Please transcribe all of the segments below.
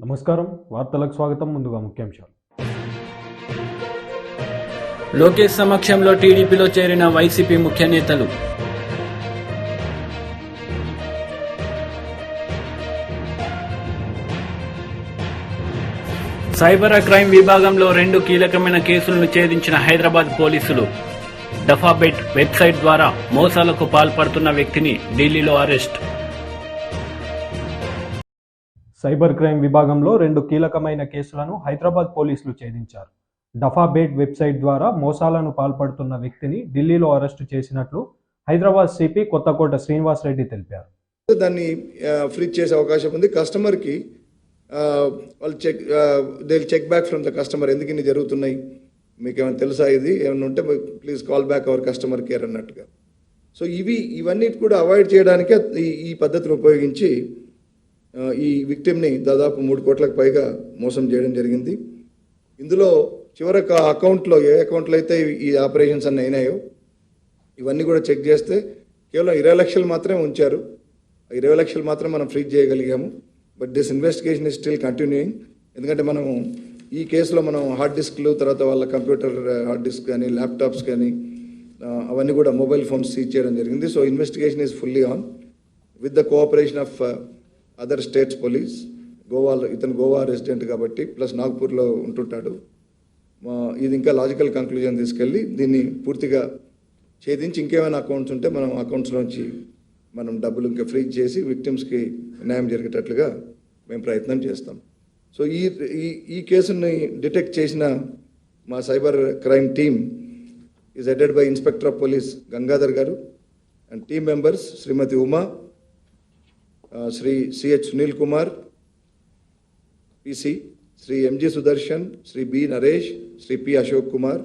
నమస్కారం, వార్తలకు స్వాగతం. ముందుగా ముఖ్యాంశాలు. లోకేష్ సమక్షంలో టీడీపీలో చేరిన వైసీపీ ముఖ్య నేతలు. సైబర్ క్రైమ్ విభాగంలో 2 కీలకమైన కేసులను ఛేదించిన హైదరాబాద్ పోలీసులు. డఫాబెట్ వెబ్సైట్ ద్వారా మోసాలకు పాల్పడుతున్న వ్యక్తిని ఢిల్లీలో అరెస్ట్. సైబర్ క్రైమ్ విభాగంలో 2 కీలకమైన కేసులను హైదరాబాద్ పోలీసులు ఛేదించారు. డఫాబెట్ వెబ్సైట్ ద్వారా మోసాలను పాల్పడుతున్న వ్యక్తిని ఢిల్లీలో అరెస్టు చేసినట్లు హైదరాబాద్ సిపి కొత్తకోట శ్రీనివాస్ రెడ్డి తెలిపారు. దాన్ని ఫ్రీజ్ చేసే అవకాశం ఉంది. కస్టమర్కి వాళ్ళు check back from the customer, ఎందుకు ఇన్ని జరుగుతున్నాయి, మీకు ఏమైనా తెలుసా, ఇది ఏమైనా ఉంటే please call back our customer care అన్నట్టుగా. సో ఇవన్నీ కూడా అవాయిడ్ చేయడానికే ఈ పద్ధతిని ఉపయోగించి ఈ విక్టిమ్ని దాదాపు 3 కోట్లకు పైగా మోసం చేయడం జరిగింది. ఇందులో చివరికి అకౌంట్లో ఏ అకౌంట్లో అయితే ఈ ఆపరేషన్స్ అన్నీ అయినాయో ఇవన్నీ కూడా చెక్ చేస్తే కేవలం 20 లక్షలు మాత్రమే ఉంచారు. 20 లక్షలు మాత్రం మనం ఫ్రీజ్ చేయగలిగాము. But this investigation is still continuing. ఎందుకంటే మనం ఈ కేసులో మనం హార్డ్ డిస్క్లు, తర్వాత వాళ్ళ కంప్యూటర్ హార్డ్ డిస్క్ కానీ ల్యాప్టాప్స్ కానీ అవన్నీ కూడా మొబైల్ ఫోన్స్ సీజ్ చేయడం జరిగింది. So investigation is fully on with the cooperation of other states police. ఇతను గోవా రెసిడెంట్ కాబట్టి ప్లస్ నాగ్పూర్లో ఉంటుంటాడు. ఇది ఇంకా లాజికల్ కంక్లూజన్ తీసుకెళ్ళి దీన్ని పూర్తిగా ఛేదించి ఇంకేమైనా అకౌంట్స్ ఉంటే మనం అకౌంట్స్లోంచి మనం డబ్బులు ఇంకా ఫ్రీజ్ చేసి విక్టిమ్స్కి న్యాయం జరిగేటట్లుగా మేము ప్రయత్నం చేస్తాం. సో ఈ కేసుని డిటెక్ట్ చేసిన మా cyber crime team is headed by inspector of police Gangadhar గారు and team members Shrimati Uma, Shri CH Sunil Kumar PC, Shri MG Sudarshan, Shri B Naresh, Shri P Ashok Kumar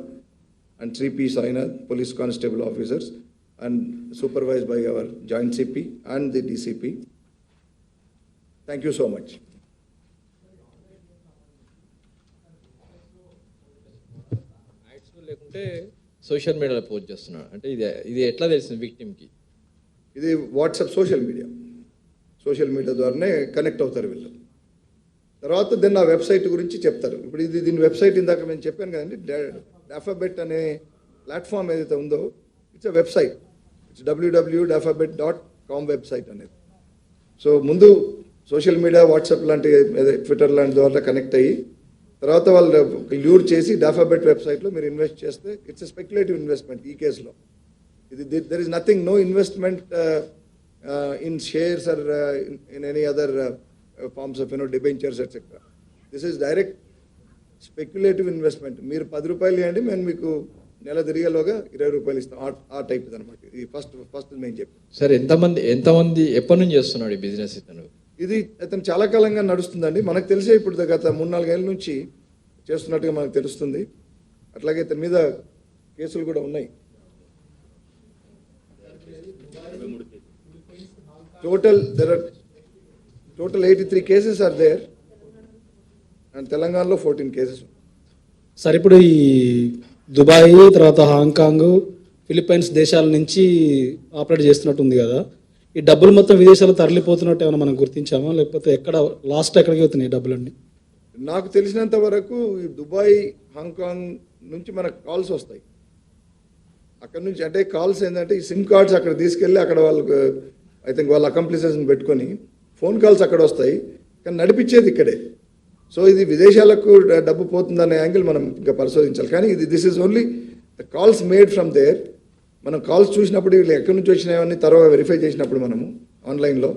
and Shri P Sainath, police constable officers, and supervised by our joint CP and the DCP. Thank you so much. లేకుంటే social మీడియాలో post చేస్తున్నాడు అంటే ఇది ఎట్లా తెలిసింది విక్టిమ్కి? ఇది WhatsApp social media ద్వారానే connect అవుతారు వీళ్ళు. తర్వాత దీన్ని ఆ వెబ్సైట్ గురించి చెప్తారు. ఇప్పుడు దీని వెబ్సైట్ ఇందాక నేను చెప్పాను కదండి, డఫాబెట్ అనే ప్లాట్ఫామ్ ఏదైతే ఉందో it's a website. It's www.dafabet.com website అనేది. సో ముందు సోషల్ మీడియా వాట్సాప్ లాంటి ట్విట్టర్ లాంటి ద్వారా కనెక్ట్ అయ్యి తర్వాత వాళ్ళు ల్యూర్ చేసి డఫాబెట్ వెబ్సైట్లో మీరు ఇన్వెస్ట్ చేస్తే ఇట్స్ ఎ స్పెక్యులేటివ్ ఇన్వెస్ట్మెంట్. ఈ కేసులో there is nothing, no investment in shares or in any other forms of debentures etcetera. This is direct speculative investment. మీరు 10 రూపాయలు ఇవ్వండి, మేము మీకు నెల తిరిగేలోగా 20 రూపాయలు ఇస్తాం. ఆ టైప్ అనమాట. ఇది ఫస్ట్ మేము చెప్పాం. సార్ ఎంతమంది ఎప్పటి నుంచి చేస్తున్నాడు ఈ బిజినెస్? ఇది అతను చాలా కాలంగా నడుస్తుందండి. మనకు తెలిసే ఇప్పుడు గత 3-4 ఏళ్ళ నుంచి చేస్తున్నట్టుగా మనకు తెలుస్తుంది. అట్లాగే ఇతని మీద కేసులు కూడా ఉన్నాయి. Total 83 cases are there and తెలంగాణలో 14 cases. సార్, ఇప్పుడు ఈ దుబాయ్ తర్వాత హాంకాంగ్, ఫిలిప్పైన్స్ దేశాల నుంచి ఆపరేట్ చేస్తున్నట్టు ఉంది కదా, ఈ డబ్బులు మొత్తం విదేశాలు తరలిపోతున్నట్టు ఏమైనా మనం గుర్తించామా, లేకపోతే ఎక్కడికి అవుతున్నాయి డబ్బులన్నీ? నాకు తెలిసినంత వరకు ఈ దుబాయ్, హాంకాంగ్ నుంచి మనకు కాల్స్ వస్తాయి. అక్కడ నుంచి అంటే కాల్స్ ఏంటంటే ఈ సిమ్ కార్డ్స్ అక్కడ తీసుకెళ్ళి అక్కడ వాళ్ళకు ఐ థింక్ వాళ్ళ అకంప్లిసెస్ని పెట్టుకొని ఫోన్ కాల్స్ అక్కడ వస్తాయి, కానీ నడిపించేది ఇక్కడే. సో ఇది విదేశాలకు డబ్బు పోతుందనే యాంగిల్ మనం ఇంకా పరిశోధించాలి. కానీ this is only the calls made from there. మనం కాల్స్ చూసినప్పుడు వీళ్ళు ఎక్కడి నుంచి వచ్చినాయని తర్వాత వెరిఫై చేసినప్పుడు మనము ఆన్లైన్లో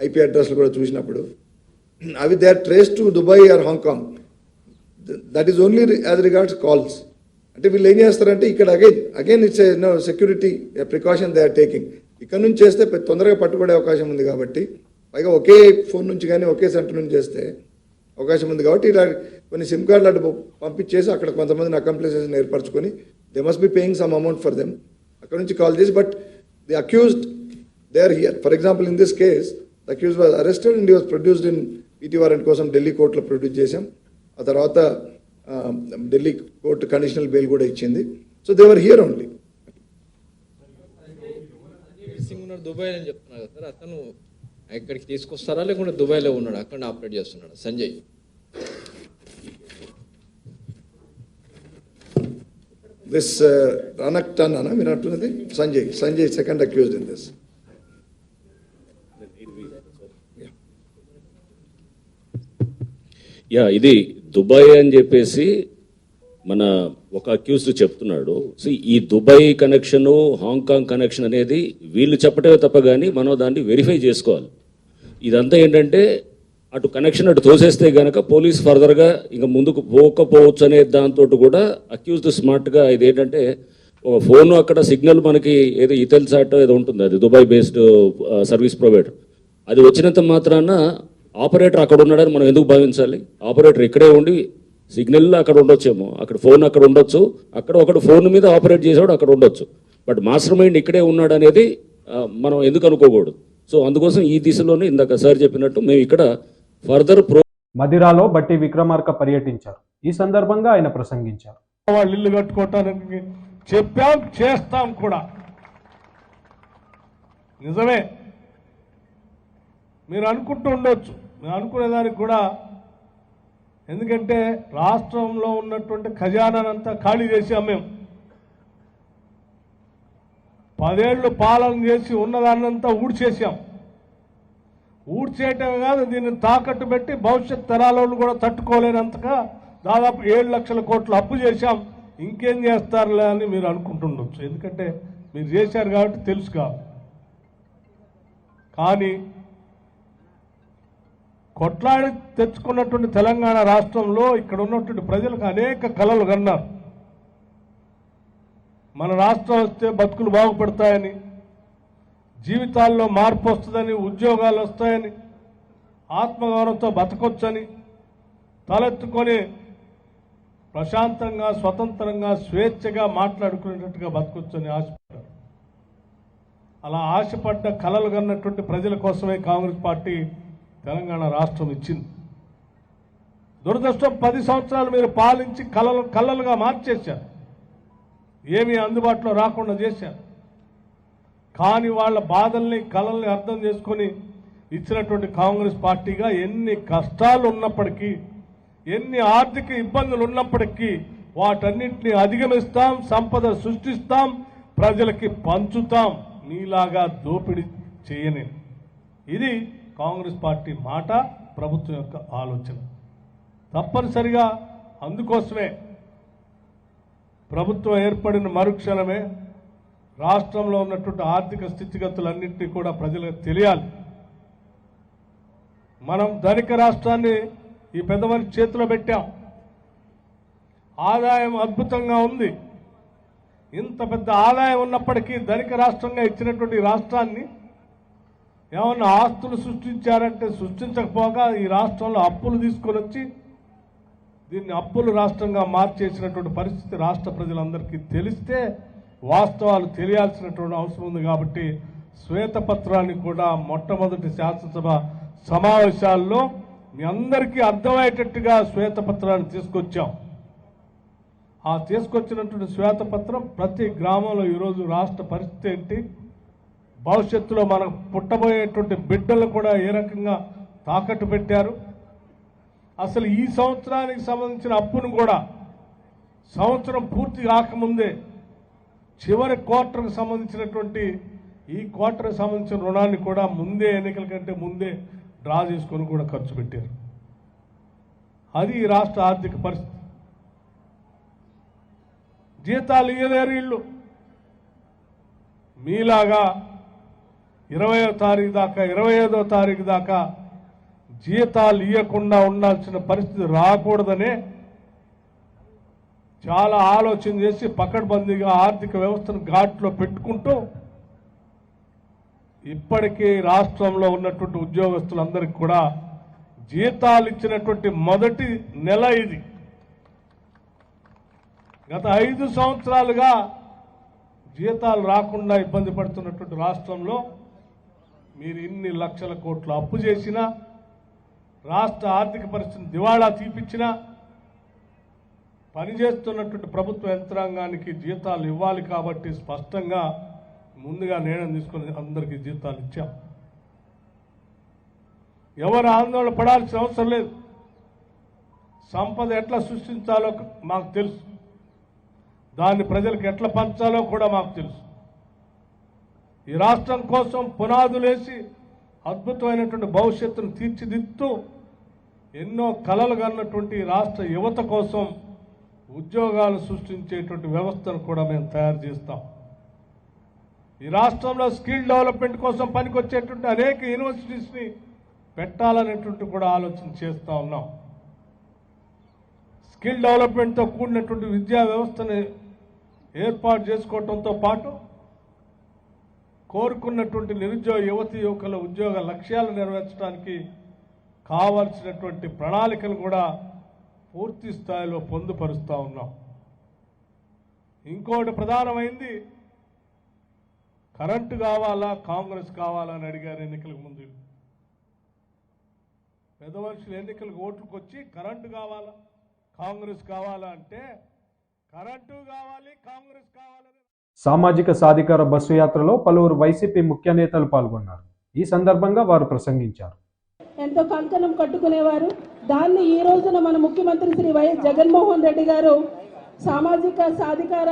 ఐపీ అడ్రస్లు కూడా చూసినప్పుడు అవి they are trace to Dubai or Hong Kong. That is only as regards calls. అంటే వీళ్ళు ఏం చేస్తారంటే ఇక్కడ again it's security precaution they are taking. ఇక్కడ నుంచి చేస్తే తొందరగా పట్టుబడే అవకాశం ఉంది కాబట్టి, పైగా ఒకే ఫోన్ నుంచి కానీ ఒకే సెంటర్ నుంచి చేస్తే అవకాశం ఉంది కాబట్టి ఇలా కొన్ని సిమ్ కార్డులు అటు పంపించేసి అక్కడ కొంతమందిని అకంప్లిసెస్ని ఏర్పరచుకొని they must be paying some amount for them. అక్కడ నుంచి కాల్ చేసి but the accused they are here. For example in this case the accused was arrested and he was produced in PT warrant కోసం ఢిల్లీ కోర్టులో produce చేశాం. ఆ తర్వాత Delhi court conditional bail కూడా ఇచ్చింది. So they were here only. Dubai అని చెప్తున్నారు కదా సార్, అతను ఎక్కడికి తీసుకొస్తారా లేకుంటే దుబాయ్లో ఉన్నాడు, అక్కడ ఆపరేట్ చేస్తున్నాడు సంజయ్? దిస్ రనక్ టన్నా మీరు అంటున్నది Sanjay second accused in this. ఇది దుబాయ్ అని చెప్పేసి మన ఒక అక్యూజ్డ్ చెప్తున్నాడు. సో ఈ దుబాయ్ కనెక్షన్, హాంకాంగ్ కనెక్షన్ అనేది వీళ్ళు చెప్పటమే తప్ప కానీ మనం దాన్ని వెరిఫై చేసుకోవాలి. ఇదంతా ఏంటంటే అటు కనెక్షన్ అటు తోసేస్తే గనక పోలీస్ ఫర్దర్గా ఇంకా ముందుకు పోకపోవచ్చు అనే దాంతో కూడా అక్యూజ్డ్ స్మార్ట్గా ఇది ఏంటంటే ఒక ఫోన్ అక్కడ సిగ్నల్ మనకి ఏదో ఇతెల్సాట్ ఏదో ఉంటుంది, అది దుబాయ్ బేస్డ్ సర్వీస్ ప్రొవైడర్. అది వచ్చినంత మాత్రాన ఆపరేటర్ అక్కడ ఉన్నాడని మనం ఎందుకు భావించాలి? ఆపరేటర్ ఇక్కడే ఉండి సిగ్నల్ అక్కడ ఉండొచ్చేమో, అక్కడ ఫోన్ అక్కడ ఉండొచ్చు, అక్కడ ఒకడు ఫోన్ మీద ఆపరేట్ చేసేవాడు అక్కడ ఉండొచ్చు, బట్ మాస్టర్ మైండ్ ఇక్కడే ఉన్నాడు అనేది మనం ఎందుకు అనుకోకూడదు. సో అందుకోసం ఈ దిశలోనే ఇందాక సార్ చెప్పినట్టు మేము ఇక్కడ ఫర్దర్ మదిరాలో బట్టి విక్రమార్క పర్యటించారు. ఈ సందర్భంగా ఆయన ప్రసంగించారు. వాళ్ళు ఇల్లు కట్టుకోవటానికి చెప్పాం, చేస్తాం కూడా. నిజమే, మీరు అనుకుంటూ ఉండొచ్చు, మేము అనుకునేదానికి కూడా. ఎందుకంటే రాష్ట్రంలో ఉన్నటువంటి ఖజానానంతా ఖాళీ చేసాం మేము. 10 ఏళ్ళు పాలన చేసి ఉన్నదాన్నంతా ఊడ్చేసాం. ఊడ్చేయటమే కాదు, దీన్ని తాకట్టు పెట్టి భవిష్యత్ తరాలను కూడా తట్టుకోలేనంతగా దాదాపు 7 లక్షల కోట్లు అప్పు చేశాం. ఇంకేం చేస్తారులే అని మీరు అనుకుంటుండొచ్చు, ఎందుకంటే మీరు చేశారు కాబట్టి తెలుసు కాదు. కానీ కొట్లాడి తెచ్చుకున్నటువంటి తెలంగాణ రాష్ట్రంలో ఇక్కడ ఉన్నటువంటి ప్రజలకు అనేక కలలు కన్నారు. మన రాష్ట్రం వస్తే బతుకులు బాగుపడతాయని, జీవితాల్లో మార్పు వస్తుందని, ఉద్యోగాలు వస్తాయని, ఆత్మగౌరవంతో బతకొచ్చని, తలెత్తుకొని ప్రశాంతంగా, స్వతంత్రంగా, స్వేచ్ఛగా మాట్లాడుకునేటట్టుగా బతకొచ్చని ఆశపడ్డారు. అలా ఆశపడ్డ కలలు కన్నటువంటి ప్రజల కోసమే కాంగ్రెస్ పార్టీ తెలంగాణ రాష్ట్రం ఇచ్చింది. దురదృష్టం 10 సంవత్సరాలు మీరు పాలించి కలలుగా మార్చేశారు, ఏమీ అందుబాటులో రాకుండా చేశారు. కానీ వాళ్ళ బాధల్ని, కలల్ని అర్థం చేసుకొని ఇచ్చినటువంటి కాంగ్రెస్ పార్టీగా ఎన్ని కష్టాలు ఉన్నప్పటికీ, ఎన్ని ఆర్థిక ఇబ్బందులు ఉన్నప్పటికీ వాటన్నింటినీ అధిగమిస్తాం, సంపద సృష్టిస్తాం, ప్రజలకి పంచుతాం, మీలాగా దోపిడీ చేయని. ఇది కాంగ్రెస్ పార్టీ మాట, ప్రభుత్వం యొక్క ఆలోచన. తప్పనిసరిగా అందుకోసమే ప్రభుత్వం ఏర్పడిన మరుక్షణమే రాష్ట్రంలో ఉన్నటువంటి ఆర్థిక స్థితిగతులన్నింటినీ కూడా ప్రజలకు తెలియాలి. మనం ధనిక రాష్ట్రాన్ని ఈ పెద్ద మనిషి చేతిలో పెట్టాం. ఆదాయం అద్భుతంగా ఉంది. ఇంత పెద్ద ఆదాయం ఉన్నప్పటికీ ధనిక రాష్ట్రంగా ఇచ్చినటువంటి రాష్ట్రాన్ని ఏమన్నా ఆస్తులు సృష్టించారంటే సృష్టించకపోగా ఈ రాష్ట్రంలో అప్పులు తీసుకొని వచ్చి దీన్ని అప్పులు రాష్ట్రంగా మార్చేసినటువంటి పరిస్థితి రాష్ట్ర ప్రజలందరికీ తెలిస్తే వాస్తవాలు తెలియాల్సినటువంటి అవసరం ఉంది. కాబట్టి శ్వేతపత్రాన్ని కూడా మొట్టమొదటి శాసనసభ సమావేశాల్లో మీ అందరికీ అర్థమయ్యేటట్టుగా శ్వేతపత్రాన్ని తీసుకొచ్చాం. ఆ తీసుకొచ్చినటువంటి శ్వేతపత్రం ప్రతి గ్రామంలో ఈరోజు రాష్ట్ర పరిస్థితి ఏంటి, భవిష్యత్తులో మనకు పుట్టబోయేటువంటి బిడ్డలు కూడా ఏ రకంగా తాకట్టు పెట్టారు, అసలు ఈ సంవత్సరానికి సంబంధించిన అప్పును కూడా సంవత్సరం పూర్తి కాకముందే చివరి క్వార్టర్కి సంబంధించినటువంటి ఈ క్వార్టర్కి సంబంధించిన రుణాన్ని కూడా ముందే, ఎన్నికల కంటే ముందే డ్రా చేసుకొని కూడా ఖర్చు పెట్టారు. అది ఈ రాష్ట్ర ఆర్థిక పరిస్థితి. జీతాలు ఇయ్యలేరు ఇల్లు. మీలాగా 20వ తారీఖు దాకా, 25వ తారీఖు దాకా జీతాలు ఇవ్వకుండా ఉండాల్సిన పరిస్థితి రాకూడదనే చాలా ఆలోచన చేసి పకడ్బందీగా ఆర్థిక వ్యవస్థను ఘాట్లో పెట్టుకుంటూ ఇప్పటికీ రాష్ట్రంలో ఉన్నటువంటి ఉద్యోగస్తులందరికీ కూడా జీతాలు ఇచ్చినటువంటి మొదటి నెల ఇది. గత 5 సంవత్సరాలుగా జీతాలు రాకుండా ఇబ్బంది పడుతున్నటువంటి రాష్ట్రంలో మీరు ఇన్ని లక్షల కోట్ల అప్పు చేసినా, రాష్ట్ర ఆర్థిక పరిస్థితిని దివాళా తీపిచ్చినా, పనిచేస్తున్నటువంటి ప్రభుత్వ యంత్రాంగానికి జీతాలు ఇవ్వాలి కాబట్టి స్పష్టంగా ముందుగా నిర్ణయం తీసుకుని అందరికీ జీతాలు ఇచ్చాం. ఎవరు ఆందోళన పడాల్సిన అవసరం లేదు. సంపద ఎట్లా సృష్టించాలో మాకు తెలుసు. దాన్ని ప్రజలకు ఎట్లా పంచాలో కూడా మాకు తెలుసు. ఈ రాష్ట్రం కోసం పునాదులేసి అద్భుతమైనటువంటి భవిష్యత్తును తీర్చిదిద్దుతూ ఎన్నో కలలు కన్నటువంటి రాష్ట్ర యువత కోసం ఉద్యోగాలు సృష్టించేటువంటి వ్యవస్థను కూడా మేము తయారు చేస్తాం. ఈ రాష్ట్రంలో స్కిల్ డెవలప్మెంట్ కోసం పనికొచ్చేటువంటి అనేక యూనివర్సిటీస్ని పెట్టాలనేటువంటి కూడా ఆలోచన చేస్తూ ఉన్నాం. స్కిల్ డెవలప్మెంట్తో కూడినటువంటి విద్యా వ్యవస్థని ఏర్పాటు చేసుకోవడంతో పాటు కోరుకున్నటువంటి నిరుద్యోగ యువతి యువకుల ఉద్యోగ లక్ష్యాలు నెరవేర్చడానికి కావాల్సినటువంటి ప్రణాళికలు కూడా పూర్తి స్థాయిలో పొందుపరుస్తూ ఉన్నాం. ఇంకోటి ప్రధానమైంది, కరెంటు కావాలా కాంగ్రెస్ కావాలా అని అడిగారు ఎన్నికలకు ముందు. పెద్ద మనుషులు ఎన్నికలకు ఓట్లకు వచ్చి కరెంటు కావాలా కాంగ్రెస్ కావాలా అంటే కరెంటు కావాలి కాంగ్రెస్ కావాలని. సామాజిక సాధికార బస్సు యాత్రలో పలువురు వైసీపీ ముఖ్య నేతలు పాల్గొన్నారు. ఈ సందర్భంగా వారు ప్రసంగించారు. ఎంతో కంకణం కట్టుకునేవారు. దాన్ని ఈ రోజున మన ముఖ్యమంత్రి శ్రీ వైఎస్ జగన్మోహన్ రెడ్డి గారు సామాజిక సాధికార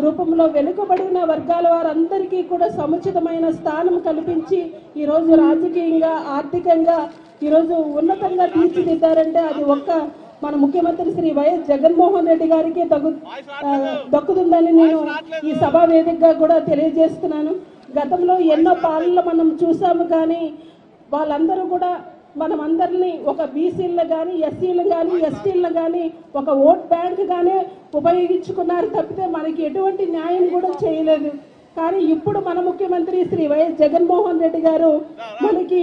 రూపంలో వెనుకబడిన వర్గాల వారందరికీ కూడా సముచితమైన స్థానం కల్పించి ఈరోజు రాజకీయంగా ఆర్థికంగా ఈరోజు ఉన్నతంగా తీర్చిదిద్దారంటే అది ఒక్క మన ముఖ్యమంత్రి శ్రీ వైఎస్ జగన్మోహన్ రెడ్డి గారికి దక్కుతుందని నేను ఈ సభా వేదికగా కూడా తెలియజేస్తున్నాను. గతంలో ఎన్నో పాలనలు మనం చూసాము, కానీ వాళ్ళందరూ కూడా మనమందరినీ ఒక బీసీలను కానీ ఎస్సీలను కానీ ఎస్టీలను కానీ ఒక ఓట్ బ్యాంక్ గానే ఉపయోగించుకున్నారు తప్పితే మనకి ఎటువంటి న్యాయం కూడా చేయలేదు. కానీ ఇప్పుడు మన ముఖ్యమంత్రి శ్రీ వైఎస్ జగన్మోహన్ రెడ్డి గారు మనకి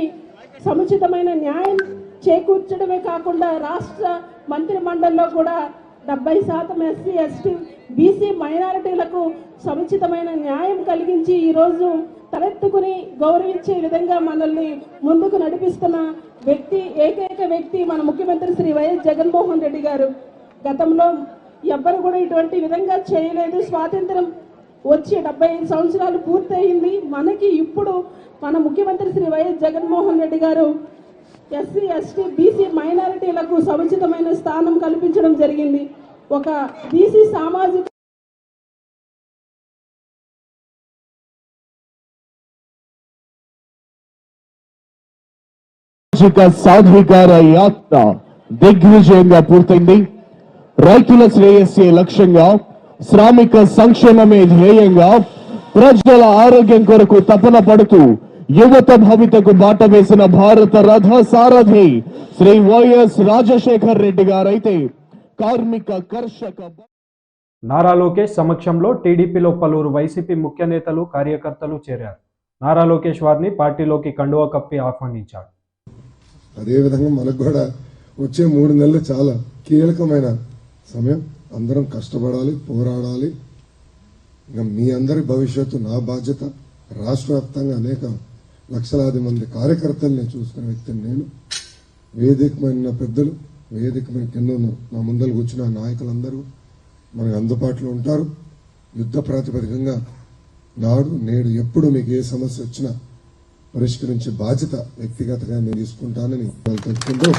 సముచితమైన న్యాయం చేకూర్చడమే కాకుండా రాష్ట్ర మంత్రి మండలిలో కూడా 70% ఎస్సీ ఎస్టీ బీసీ మైనారిటీలకు సముచితమైన న్యాయం కలిగించి ఈరోజు తలెత్తుకుని గౌరవించే విధంగా మనల్ని ముందుకు నడిపిస్తున్న వ్యక్తి, ఏకైక వ్యక్తి మన ముఖ్యమంత్రి శ్రీ వైఎస్ జగన్మోహన్ రెడ్డి గారు. గతంలో ఎవ్వరు కూడా ఇటువంటి విధంగా చేయలేదు. స్వాతంత్రం వచ్చి 75 సంవత్సరాలు పూర్తయింది. మనకి ఇప్పుడు మన ముఖ్యమంత్రి శ్రీ వైఎస్ జగన్మోహన్ రెడ్డి గారు ఎస్సీ ఎస్టీ బీసీ మైనారిటీలకు సముచితమైన స్థానం కల్పించడం జరిగింది. ఒక బీసీ సామాజిక సాధికార యాత్ర దిగ్విజయంగా పూర్తయింది. రైతుల శ్రేయస్సే లక్ష్యంగా, శ్రామిక సంక్షేమమే ధ్యేయంగా, ప్రజల ఆరోగ్యం కొరకు తపన పడుతూ యువత భవితకు బాట వేసిన భారత రథ సారథి శ్రీ వైఎస్ రాజశేఖర్ రెడ్డి గారైతే కార్మిక కర్షక. నారా లోకేష్ సమక్షంలో టీడీపీలో పలువురు వైసీపీ ముఖ్య నేతలు కార్యకర్తలు చేరారు. నారా లోకేష్ వారిని పార్టీలోకి కండువా కప్పి ఆహ్వానించాడు. అదేవిధంగా మనకు కూడా వచ్చే 3 నెలలు చాలా కీలకమైన సమయం. అందరం కష్టపడాలి, పోరాడాలి. ఇంకా మీ అందరి భవిష్యత్తు నా బాధ్యత. రాష్ట్ర వ్యాప్తంగా అనేక లక్షలాది మంది కార్యకర్తల్ని చూసుకునే వ్యక్తిని నేను. వేదికమైన పెద్దలు, వేదికమైన కింద నా ముందలు కూర్చున్న నాయకులందరూ మనకు అందుబాటులో ఉంటారు. యుద్ధ ప్రాతిపదికంగా నాడు నేడు ఎప్పుడు మీకు ఏ సమస్య వచ్చినా పరిష్కరించే బాధ్యత వ్యక్తిగతంగా నేను తీసుకుంటానని తెలుసుకుంటూ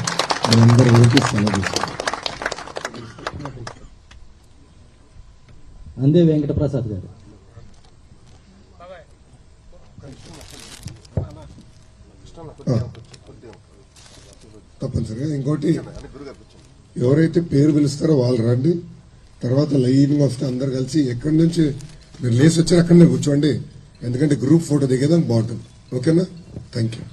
మనందరూ ఓకే సెలవు. అందే వెంకటప్రసాద్ గారు. తప్పనిసరిగా ఇంకోటి, ఎవరైతే పేరు పిలుస్తారో వాళ్ళు రండి. తర్వాత లైన్గా వస్తే అందరు కలిసి ఎక్కడి నుంచి మీరు లేసి వచ్చారు అక్కడనే కూర్చోండి. ఎందుకంటే గ్రూప్ ఫోటో దిగేదానికి బాగుంటుంది. ఓకేనా? Thank you.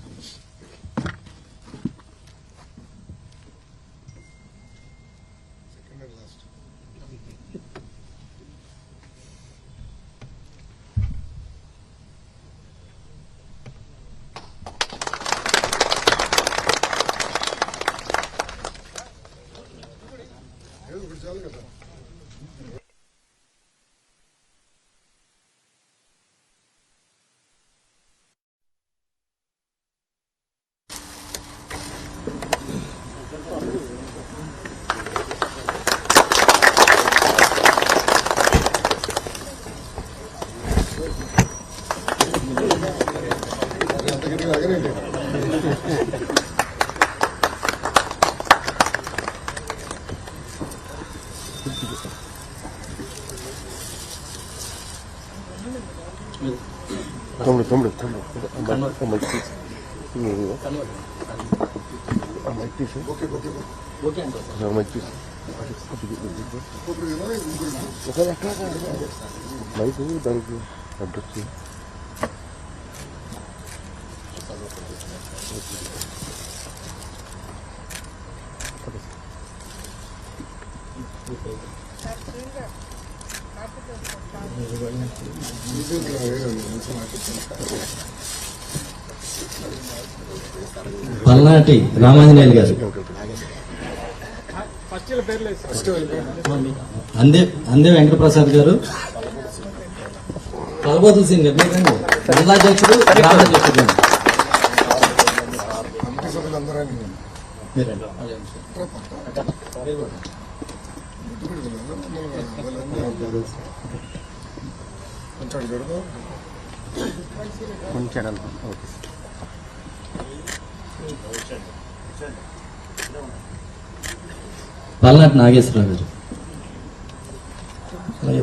పల్నాటి రామాంజనేయులు గారు, అందే వెంకటప్రసాద్ గారు, కలబోతుల సింగ్ గారు, జిల్లాధ్యక్షుడు, గ్రామాధ్యక్షుడు. పల్నాటి నాగేశ్వరరావు గారు,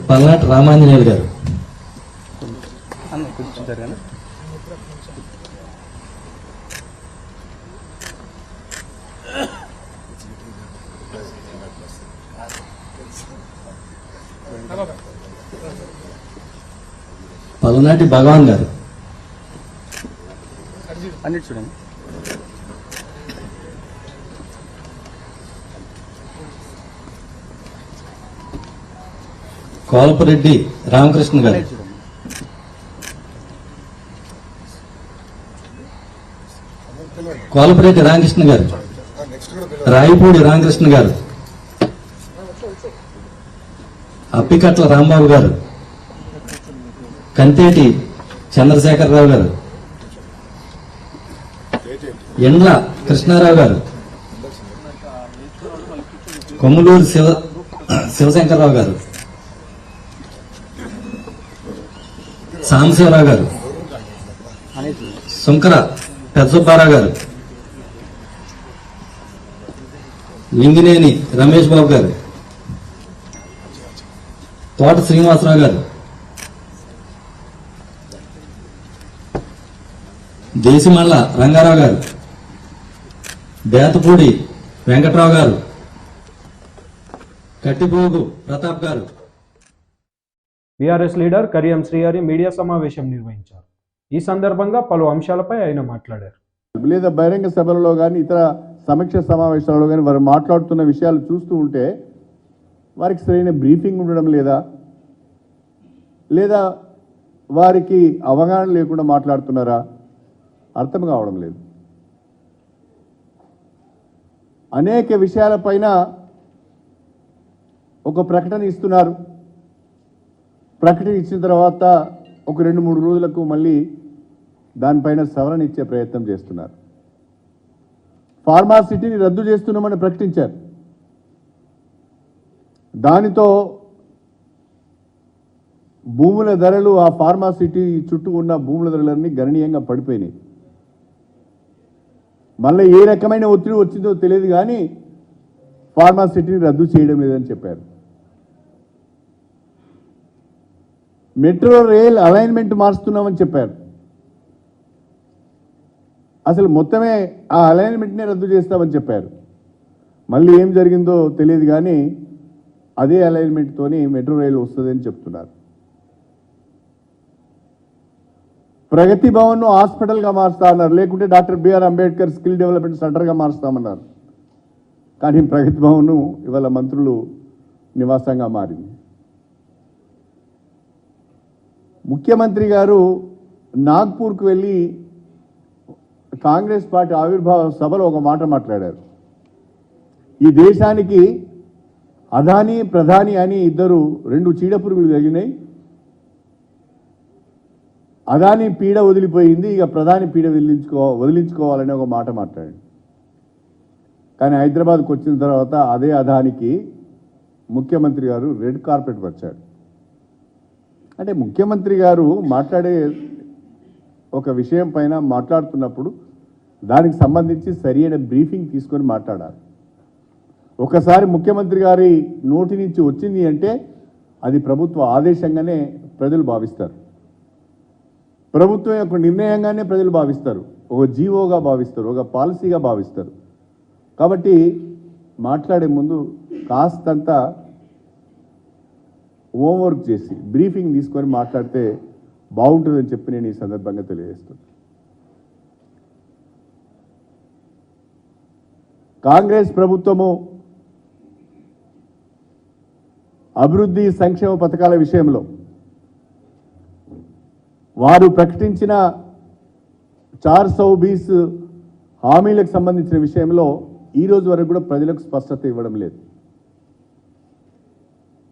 పల్నాటి రామాంజనేయులు గారు, పల్నాటి భగవాన్ గారు, కోలపరెడ్డి రామకృష్ణ గారు, కోలపరెడ్డి రామకృష్ణ గారు, రాయపూడి రామకృష్ణ గారు, అప్పికట్ల రాంబాబు గారు, కంతేటి చంద్రశేఖరరావు గారు, ఎండ్ల కృష్ణారావు గారు, కొమ్ములూరు శివశంకర్రావు గారు, సాంబశివరావు గారు, సుంకర పెద్దసుబ్బారావు గారు, లింగినేని రమేష్ బాబు గారు, తోట శ్రీనివాసరావు గారు, దేశమల్ల రంగారావు గారు, బేతపూడి వెంకట్రావు గారు, కట్టిపోగు ప్రతాప్ గారు. బీఆర్ఎస్ లీడర్ కరియం శ్రీహరి మీడియా సమావేశం నిర్వహించారు. ఈ సందర్భంగా పలు అంశాలపై ఆయన మాట్లాడారు. లేదా బహిరంగ సభలలో కానీ ఇతర సమీక్ష సమావేశాలలో కానీ వారు మాట్లాడుతున్న విషయాలు చూస్తూ ఉంటే వారికి సరైన బ్రీఫింగ్ ఉండడం లేదా వారికి అవగాహన లేకుండా మాట్లాడుతున్నారా అర్థం కావడం లేదు. అనేక విషయాలపైన ఒక ప్రకటన ఇస్తున్నారు. ప్రకటన ఇచ్చిన తర్వాత ఒక 2-3 రోజులకు మళ్ళీ దానిపైన సవరణ ఇచ్చే ప్రయత్నం చేస్తున్నారు. ఫార్మాసిటీని రద్దు చేస్తున్నామని ప్రకటించారు. దానితో భూముల ధరలు, ఆ ఫార్మాసిటీ చుట్టూ ఉన్న భూముల ధరలన్నీ గణనీయంగా పడిపోయినాయి. మళ్ళీ ఏ రకమైన ఒత్తిడి వచ్చిందో తెలియదు కానీ ఫార్మాసిటీని రద్దు చేయడం లేదని చెప్పారు. మెట్రో రైల్ అలైన్మెంట్ మారుస్తున్నామని చెప్పారు. అసలు మొత్తమే ఆ అలైన్మెంట్నే రద్దు చేస్తామని చెప్పారు. మళ్ళీ ఏం జరిగిందో తెలియదు కానీ అదే అలైన్మెంట్తోని మెట్రో రైలు వస్తుందని చెప్తున్నారు. ప్రగతి భవన్ను హాస్పిటల్గా మారుస్తా అన్నారు, లేకుంటే doctor BR Ambedkar skill development సెంటర్గా మారుస్తామన్నారు. కానీ ప్రగతి భవన్ ఇవాళ మంత్రులు నివాసంగా మారింది. ముఖ్యమంత్రి గారు నాగ్పూర్కు వెళ్ళి కాంగ్రెస్ పార్టీ ఆవిర్భావ సభలో ఒక మాట మాట్లాడారు. ఈ దేశానికి అదానీ ప్రధాని అని ఇద్దరు 2 చీడపురుగులు తగిలినాయి. అదానీ పీడ వదిలిపోయింది, ఇక ప్రధాని పీడ వదిలించుకోవాలని ఒక మాట మాట్లాడాడు. కానీ హైదరాబాద్కు వచ్చిన తర్వాత అదే అదానికి ముఖ్యమంత్రి గారు రెడ్ కార్పెట్ వచ్చాడు. అంటే ముఖ్యమంత్రి గారు మాట్లాడే ఒక విషయం పైన మాట్లాడుతున్నప్పుడు దానికి సంబంధించి సరైన బ్రీఫింగ్ తీసుకొని మాట్లాడాలి. ఒకసారి ముఖ్యమంత్రి గారి నోటి నుంచి వచ్చింది అంటే అది ప్రభుత్వ ఆదేశంగానే ప్రజలు భావిస్తారు. ప్రభుత్వం యొక్క నిర్ణయంగానే ప్రజలు భావిస్తారు, ఒక జీవోగా భావిస్తారు, ఒక పాలసీగా భావిస్తారు. కాబట్టి మాట్లాడే ముందు కాస్తంత హోంవర్క్ చేసి బ్రీఫింగ్ తీసుకొని మాట్లాడితే బాగుంటుందని చెప్పి నేను ఈ సందర్భంగా తెలియజేస్తున్నాను. కాంగ్రెస్ ప్రభుత్వము అభివృద్ధి సంక్షేమ పథకాల విషయంలో వారు ప్రకటించిన 420 హామీలకు సంబంధించిన విషయంలో ఈ రోజు వరకు కూడా ప్రజలకు స్పష్టత ఇవ్వడం లేదు.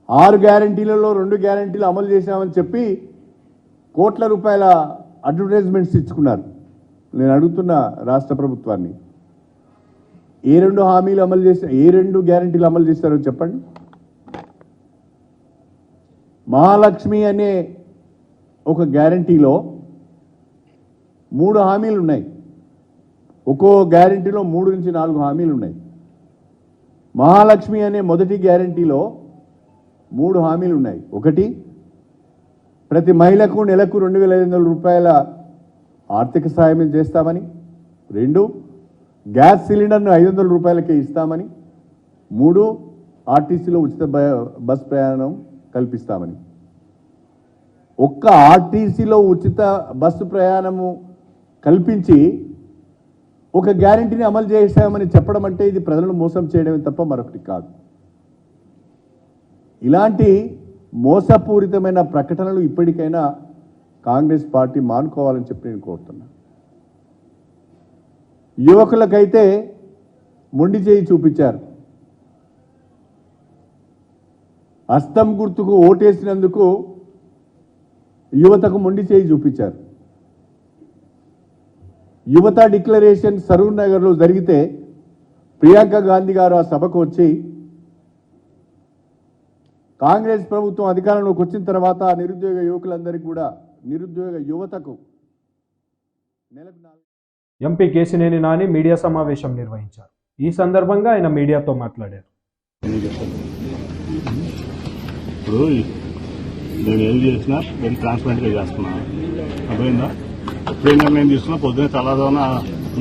6 గ్యారంటీలలో 2 గ్యారంటీలు అమలు చేశామని చెప్పి కోట్ల రూపాయల అడ్వర్టైజ్మెంట్స్ ఇచ్చుకున్నారు. నేను అడుగుతున్న రాష్ట్ర ప్రభుత్వాన్ని, ఏ 2 హామీలు అమలు చేశారు, ఏ 2 గ్యారంటీలు అమలు చేశారో చెప్పండి. మహాలక్ష్మి అనే ఒక గ్యారంటీలో 3 హామీలు ఉన్నాయి. ఒక్కో గ్యారంటీలో 3 నుంచి 4 హామీలు ఉన్నాయి. మహాలక్ష్మి అనే మొదటి గ్యారంటీలో 3 హామీలు ఉన్నాయి. ఒకటి, ప్రతి మహిళకు నెలకు 2,500 రూపాయల ఆర్థిక సాయం చేస్తామని. 2, గ్యాస్ సిలిండర్ను 500 రూపాయలకే ఇస్తామని. 3, ఆర్టీసీలో ఉచిత బస్ ప్రయాణం కల్పిస్తామని. ఒక్క ఆర్టీసీలో ఉచిత బస్సు ప్రయాణము కల్పించి ఒక గ్యారంటీని అమలు చేశామని చెప్పడం అంటే ఇది ప్రజలను మోసం చేయడమే తప్ప మరొకటి కాదు. ఇలాంటి మోసపూరితమైన ప్రకటనలు ఇప్పటికైనా కాంగ్రెస్ పార్టీ మానుకోవాలని చెప్పి నేను కోరుతున్నా. యువకులకైతే మొండి చేయి చూపించారు. హస్తం గుర్తుకు ఓటేసినందుకు యువతకు మొండి చేయి చూపించారు. యువత డిక్లరేషన్ సరూర్ నగర్లో జరిగితే ప్రియాంక గాంధీ గారు ఆ సభకు వచ్చి కాంగ్రెస్ ప్రభుత్వం అధికారంలోకి వచ్చిన తర్వాత నిరుద్యోగ యువకులందరికీ కూడా, నిరుద్యోగ యువతకు నెలకు 4 ఎంపీ కేశినేని నాని మీడియా సమావేశం నిర్వహించారు. ఈ సందర్భంగా ఆయన మీడియాతో మాట్లాడారు. ఇప్పుడు నేను ఏం చేసినా నేను ట్రాన్స్పరెంట్గా చేస్తున్నాను, అర్థమైందా? ఎప్పుడైనా నిర్ణయం తీసుకున్నా పొద్దున్నే తెల్లదోన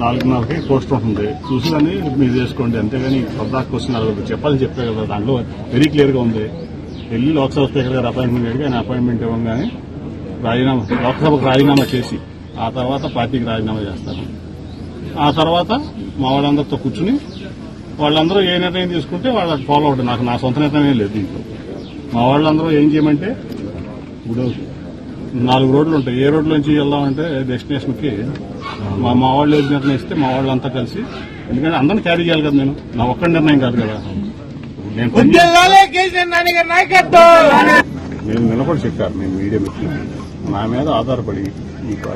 4:30కి పోస్ట్ ఉంటుంది, చూసి దాన్ని మీరు చేసుకోండి. అంతేగాని పద్దాకు క్వశ్చన్ చెప్పాలని చెప్పే కదా, దాంట్లో వెరీ క్లియర్గా ఉంది. వెళ్ళి లోక్సభ స్పీకర్ గారు అపాయింట్మెంట్ అడిగి ఆయన అపాయింట్మెంట్ ఇవ్వగానే లోక్సభకు రాజీనామా చేసి ఆ తర్వాత పార్టీకి రాజీనామా చేస్తాను. ఆ తర్వాత మా వాళ్ళందరితో కూర్చుని వాళ్ళందరూ ఏ నిర్ణయం తీసుకుంటే వాళ్ళకి ఫాలో అవుతుంది. నాకు నా సొంత నిర్ణయం లేదు దీంట్లో. మా వాళ్ళందరూ ఏం చేయమంటే, ఇప్పుడు 4 రోడ్లు ఉంటాయి, ఏ రోడ్ల నుంచి వెళ్దామంటే డెస్టినేషన్కి మా వాళ్ళు ఏది నిర్ణయిస్తే మా వాళ్ళంతా కలిసి, ఎందుకంటే అందరిని క్యారీ చేయాలి కదా, నా ఒక్క నిర్ణయం కాదు కదా. నేను నిలబడి చెప్పాను, నేను మీడియా మిత్రులు నా మీద ఆధారపడి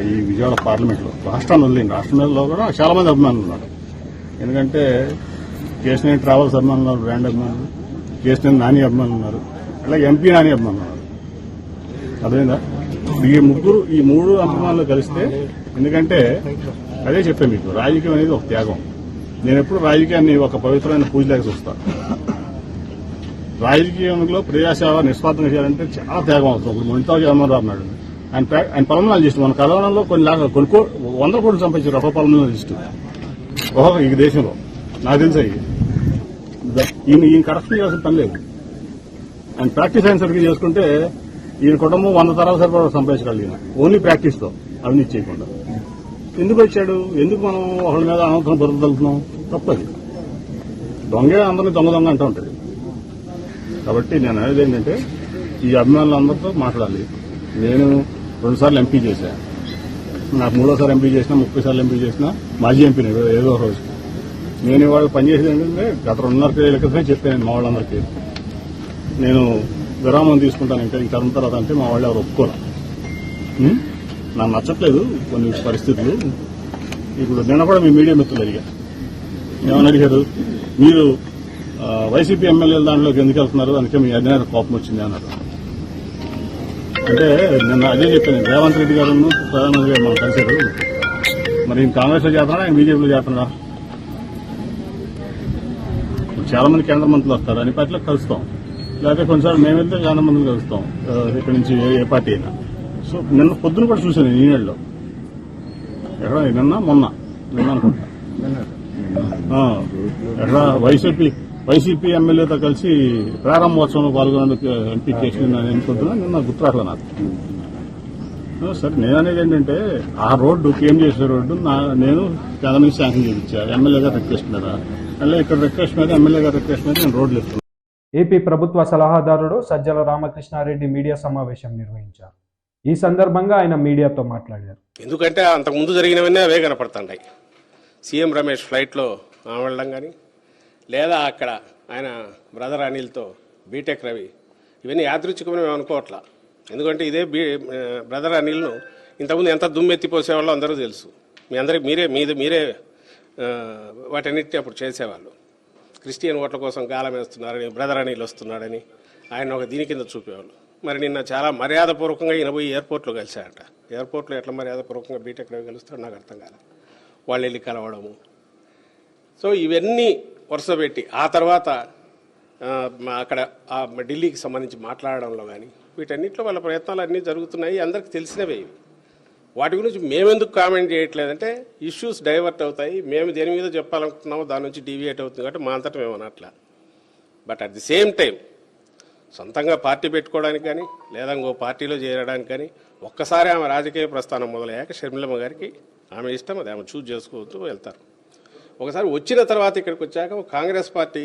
ఈ విజయవాడ పార్లమెంట్లో రాష్ట్రాన్ని వదిలేండి, రాష్ట్రం మీద కూడా చాలా మంది అభిమానులు ఉన్నారు. ఎందుకంటే కేసీఆర్ ట్రావెల్స్ అభిమానులు ఉన్నారు, బ్రాండ్ అభిమానులు, కేసీఆర్ నాని అభిమానులు ఉన్నారు, అలాగే ఎంపీ నాని అభిమానులు ఉన్నారు. అదేందా ఈ మూడు అభిమానులు కలిస్తే, ఎందుకంటే అదే చెప్పాను మీకు, రాజకీయం అనేది ఒక త్యాగం. నేను ఎప్పుడు రాజకీయాన్ని ఒక పవిత్రమైన పూజలాగా చూస్తాను. రాజకీయంలో ప్రజాసేవ నిస్వార్థంగా చేయాలంటే చాలా త్యాగం అవుతుంది. ఇప్పుడు మొంతా జగన్మోహన్ అన్నాడు, ఆయన పలమనాలు చేసి మన కరోనాలో కొన్ని 100 కోట్లు సంపాదించారు ఒక పలమనాలు లిస్టు ఈ దేశంలో. నాకు తెలుసా ఈయన కరప్షన్ చేయాల్సిన పని లేదు. ఆయన ప్రాక్టీస్ అయిన సరిగ్గా చేసుకుంటే ఈయన కుటుంబం 100 తరాల సరిపడా సంపాదించగలరు. ఈయన ఓన్లీ ప్రాక్టీస్తో, అవినీతి చేయకుండా. ఎందుకు వచ్చాడు? ఎందుకు మనం ఒకరి మీద అనవసరం బురదలుతున్నాం? తప్పది. దొంగే అందరినీ దొంగ అంటూ ఉంటుంది. కాబట్టి నేను అనేది ఏంటంటే, ఈ అభిమానులందరితో మాట్లాడాలి. నేను 2 సార్లు ఎంపీ చేశా, నాకు 3వ ఎంపీ చేసినా, 30 సార్లు ఎంపీ చేసినా, మాజీ ఎంపీని ఏదో రోజు. నేను ఇవాళ పనిచేసేది ఏంటంటే, గత 2.5 ఏళ్ల క్రితమే చెప్పాను మా వాళ్ళందరికీ, నేను విరామం తీసుకుంటాను ఇంకా ఈ టర్మ్ తర్వాత. అంటే మా వాళ్ళు ఎవరు ఒప్పుకోరు. నాకు నచ్చట్లేదు కొన్ని పరిస్థితులు. ఇప్పుడు నిన్న కూడా మీ మీడియా మిత్రులు అడిగారు, ఏమని అడిగారు, మీరు వైసీపీ ఎమ్మెల్యేల దాంట్లోకి ఎందుకు వెళ్తున్నారు, అందుకే మీ అధినేత కోపం వచ్చింది అన్నారు. అంటే నిన్న అదే చెప్పాను, రేవంత్ రెడ్డి గారు ప్రధానమంత్రి గారు మనం కలిసారు, మరి ఈయన కాంగ్రెస్లో చేస్తున్నారా, ఆయన బీజేపీలో చేస్తున్నారా? చాలా మంది కేంద్ర మంత్రులు వస్తారు, అన్ని పార్టీలకు కలుస్తాం. లేకపోతే కొన్నిసార్లు మేము వెళ్తే చాలా మందిని కలుస్తాం, ఇక్కడి నుంచి ఏ పార్టీ అయినా. సో నిన్న పొద్దున కూడా చూశాను ఈనాడులో ఎట్లా మొన్న అనుకుంటా ఎట్లా వైసీపీ ఎమ్మెల్యేతో కలిసి ప్రారంభోత్సవంలో పాల్గొనేందుకు ఎంపీ కేసు ఎన్నుకుంటున్నా నిన్న గుర్తురాట్లా నాకు. సరే నేను అనేది ఏంటంటే ఆ రోడ్డు ఏం చేసే రోడ్డు నేను కేంద్రం నుంచి శాంక్షన్ చేయించా ఎమ్మెల్యే గారు రిక్వెస్ట్ మీద, మళ్ళీ ఇక్కడ రిక్వెస్ట్ మీద ఎమ్మెల్యే గారు రిక్వెస్ట్ మీద నేను రోడ్లు ఇస్తున్నాను. ఏపీ ప్రభుత్వ సలహాదారుడు సజ్జల రామకృష్ణారెడ్డి మీడియా సమావేశం నిర్వహించారు. ఈ సందర్భంగా ఆయన మీడియాతో మాట్లాడారు. ఎందుకంటే అంతకుముందు జరిగినవన్నీ అవే కనపడుతుంటాయి. సీఎం రమేష్ ఫ్లైట్లో వెళ్ళడం కానీ, లేదా అక్కడ ఆయన బ్రదర్ అనిల్తో బీటెక్ రవి, ఇవన్నీ యాదృచ్ఛికమైన అనుకోవట్లా. ఎందుకంటే ఇదే బ్రదర్ అనిల్ను ఇంతకుముందు ఎంత దుమ్మెత్తిపోసేవాళ్ళో అందరూ తెలుసు. మీ అందరికి మీరే వాటన్నిటిని అప్పుడు చేసేవాళ్ళు. క్రిస్టియన్ ఓట్ల కోసం గాలం వేస్తున్నారని, బ్రదర్ అనిల్ వస్తున్నాడని ఆయన ఒక దీని కింద చూపేవాళ్ళు. మరి నిన్న చాలా మర్యాదపూర్వకంగా ఈయన పోయి ఎయిర్పోర్ట్లో కలిశారట. ఎయిర్పోర్ట్లో ఎట్లా మర్యాదపూర్వకంగా బీటెక్ రవి కలుస్తాడు నాకు అర్థం కాలేదు. వాళ్ళు వెళ్ళి కలవడము. సో ఇవన్నీ వరుస పెట్టి ఆ తర్వాత అక్కడ ఢిల్లీకి సంబంధించి మాట్లాడడంలో కానీ వీటన్నిటిలో వాళ్ళ ప్రయత్నాలు అన్నీ జరుగుతున్నాయి, అందరికి తెలిసినవే. వాటి గురించి మేమెందుకు కామెంట్ చేయట్లేదంటే ఇష్యూస్ డైవర్ట్ అవుతాయి, మేము దేని మీద చెప్పాలనుకుంటున్నామో దాని నుంచి డీవియేట్ అవుతుంది కాబట్టి మా అంతటా మేము అనట్లా. But at the same time సొంతంగా పార్టీ పెట్టుకోవడానికి కానీ లేదా ఇంకో పార్టీలో చేరడానికి కానీ ఒక్కసారి ఆమె రాజకీయ ప్రస్థానం మొదలయ్యాక షర్మిలమ్మ గారికి ఆమె ఇష్టం, అది ఆమె చూజ్ చేసుకోవచ్చు, వెళ్తారు. ఒకసారి వచ్చిన తర్వాత ఇక్కడికి వచ్చాక కాంగ్రెస్ పార్టీ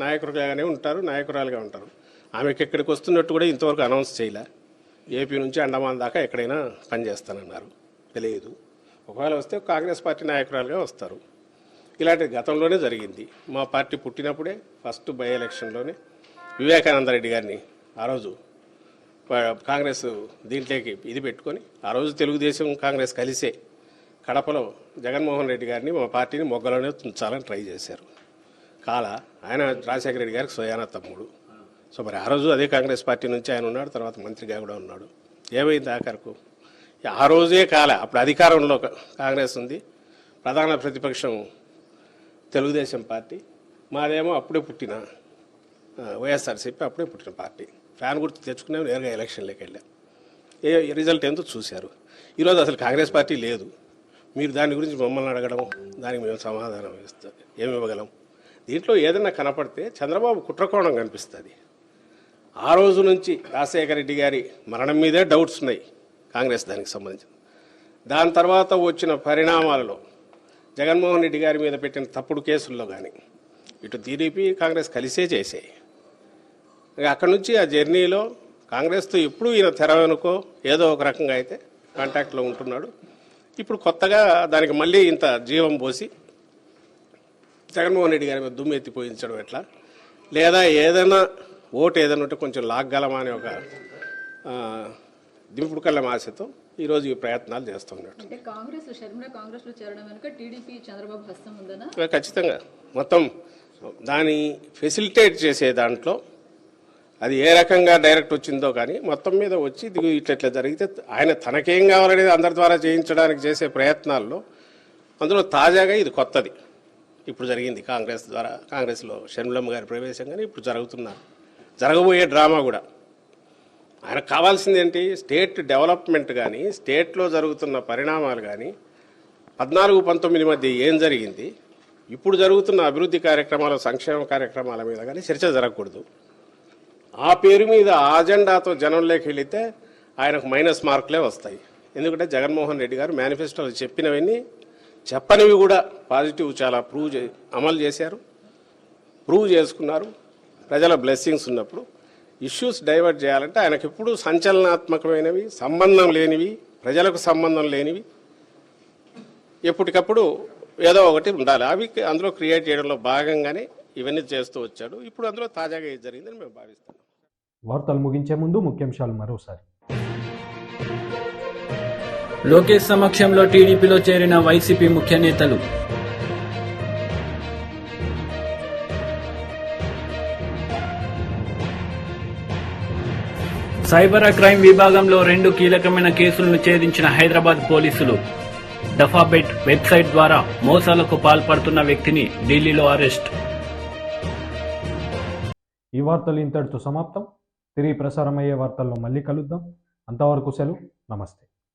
నాయకులుగానే ఉంటారు, నాయకురాలుగా ఉంటారు. ఆమెకి ఇక్కడికి వస్తున్నట్టు కూడా ఇంతవరకు అనౌన్స్ చేయలే. ఏపీ నుంచి అండమాన్ దాకా ఎక్కడైనా పనిచేస్తానన్నారు, తెలియదు. ఒకవేళ వస్తే కాంగ్రెస్ పార్టీ నాయకురాలుగా వస్తారు. ఇలాంటిది గతంలోనే జరిగింది. మా పార్టీ పుట్టినప్పుడే ఫస్ట్ బై ఎలక్షన్లోనే వివేకానంద రెడ్డి గారిని ఆ రోజు కాంగ్రెస్ దీంట్లోకి ఇది పెట్టుకొని ఆ రోజు తెలుగుదేశం కాంగ్రెస్ కలిసే కడపలో జగన్మోహన్ రెడ్డి గారిని మా పార్టీని మొగ్గలోనే ఉంచాలని ట్రై చేశారు. ఆయన రాజశేఖర రెడ్డి గారికి స్వయాన తమ్ముడు. సో మరి ఆ రోజు అదే కాంగ్రెస్ పార్టీ నుంచి ఆయన ఉన్నాడు, తర్వాత మంత్రిగా కూడా ఉన్నాడు. ఏమైంది ఆఖరకు? ఆ రోజే అప్పుడు అధికారంలో కాంగ్రెస్ ఉంది, ప్రధాన ప్రతిపక్షం తెలుగుదేశం పార్టీ, మాదేమో అప్పుడే పుట్టిన వైఎస్ఆర్సీపీ అప్పుడే పుట్టిన పార్టీ. ఫ్యాన్ గుర్తు తెచ్చుకునే నేరుగా ఎలక్షన్లోకి వెళ్ళాం. రిజల్ట్ ఏందో చూశారు. ఈరోజు అసలు కాంగ్రెస్ పార్టీ లేదు. మీరు దాని గురించి మమ్మల్ని అడగడం, దానికి మేము సమాధానం ఏమి ఇవ్వగలం? దీంట్లో ఏదైనా కనపడితే చంద్రబాబు కుట్రకోణం కనిపిస్తుంది. ఆ రోజు నుంచి రాజశేఖర రెడ్డి గారి మరణం మీదే డౌట్స్ ఉన్నాయి కాంగ్రెస్ దానికి సంబంధించి. దాని తర్వాత వచ్చిన పరిణామాలలో జగన్మోహన్ రెడ్డి గారి మీద పెట్టిన తప్పుడు కేసుల్లో కానీ ఇటు టీడీపీ కాంగ్రెస్ కలిసే చేసాయి. అక్కడి నుంచి ఆ జర్నీలో కాంగ్రెస్తో ఎప్పుడు ఈయన తెర వెనుకో ఏదో ఒక రకంగా అయితే కాంటాక్ట్లో ఉంటున్నాడు. ఇప్పుడు కొత్తగా దానికి మళ్ళీ ఇంత జీవం పోసి జగన్మోహన్ రెడ్డి గారి మీద దుమ్ము ఎత్తిపోయించడం ఎట్లా, లేదా ఏదైనా ఓటు ఏదైనా ఉంటే కొంచెం లాగ్గలమా అనే ఒక దింపుడు కళ్ళ ఆశతో ఈరోజు ఈ ప్రయత్నాలు చేస్తున్నాడు. ఖచ్చితంగా మొత్తం దాన్ని ఫెసిలిటేట్ చేసే దాంట్లో అది ఏ రకంగా డైరెక్ట్ వచ్చిందో కానీ మొత్తం మీద వచ్చి ఇట్లా జరిగితే ఆయన తనకేం కావాలనేది అందరి ద్వారా చేయించడానికి చేసే ప్రయత్నాల్లో అందులో తాజాగా ఇది కొత్తది ఇప్పుడు జరిగింది. కాంగ్రెస్లో షర్మిలమ్మ గారి ప్రవేశం కానీ ఇప్పుడు జరగబోయే డ్రామా కూడా ఆయనకు కావాల్సింది ఏంటి? స్టేట్ డెవలప్మెంట్ కానీ స్టేట్లో జరుగుతున్న పరిణామాలు కానీ 14-19 మధ్య ఏం జరిగింది, ఇప్పుడు జరుగుతున్న అభివృద్ధి కార్యక్రమాలు సంక్షేమ కార్యక్రమాల మీద కానీ చర్చ జరగకూడదు. ఆ పేరు మీద అజెండాతో జనంలోకి వెళితే ఆయనకు మైనస్ మార్కులే వస్తాయి. ఎందుకంటే జగన్మోహన్ రెడ్డి గారు మేనిఫెస్టోలో చెప్పినవన్నీ చెప్పనివి కూడా పాజిటివ్ చాలా అమలు చేశారు, ప్రూవ్ చేసుకున్నారు. ప్రజల బ్లెస్సింగ్స్ ఉన్నప్పుడు ఇష్యూస్ డైవర్ట్ చేయాలంటే ఆయనకు ఎప్పుడు సంచలనాత్మకమైనవి, సంబంధం లేనివి, ప్రజలకు సంబంధం లేనివి ఎప్పటికప్పుడు ఏదో ఒకటి ఉండాలి. అవి అందులో క్రియేట్ చేయడంలో భాగంగానే ఇవన్నీ చేస్తూ వచ్చాడు. ఇప్పుడు అందులో తాజాగా ఏది జరిగిందని మేము భావిస్తున్నాం. వార్తలు ముగించే ముందు ముఖ్యాంశాలు మరోసారి. లోకేష్ సమక్షంలో టీడీపీలో చేరిన వైసీపీ ముఖ్య నేతలు. సైబర్ క్రైమ్ విభాగంలో 2 కీలకమైన కేసులను ఛేదించిన హైదరాబాద్ పోలీసులు. డఫాబెట్ వెబ్సైట్ ద్వారా మోసాలకు పాల్పడుతున్న వ్యక్తిని ఢిల్లీలో అరెస్ట్. ఈ వార్తలు ఇంతటితో సమాప్తం. తిరిగి ప్రసారమయ్యే వార్తల్లో మళ్ళీ కలుద్దాం. అంతవరకు సెలవు. నమస్తే.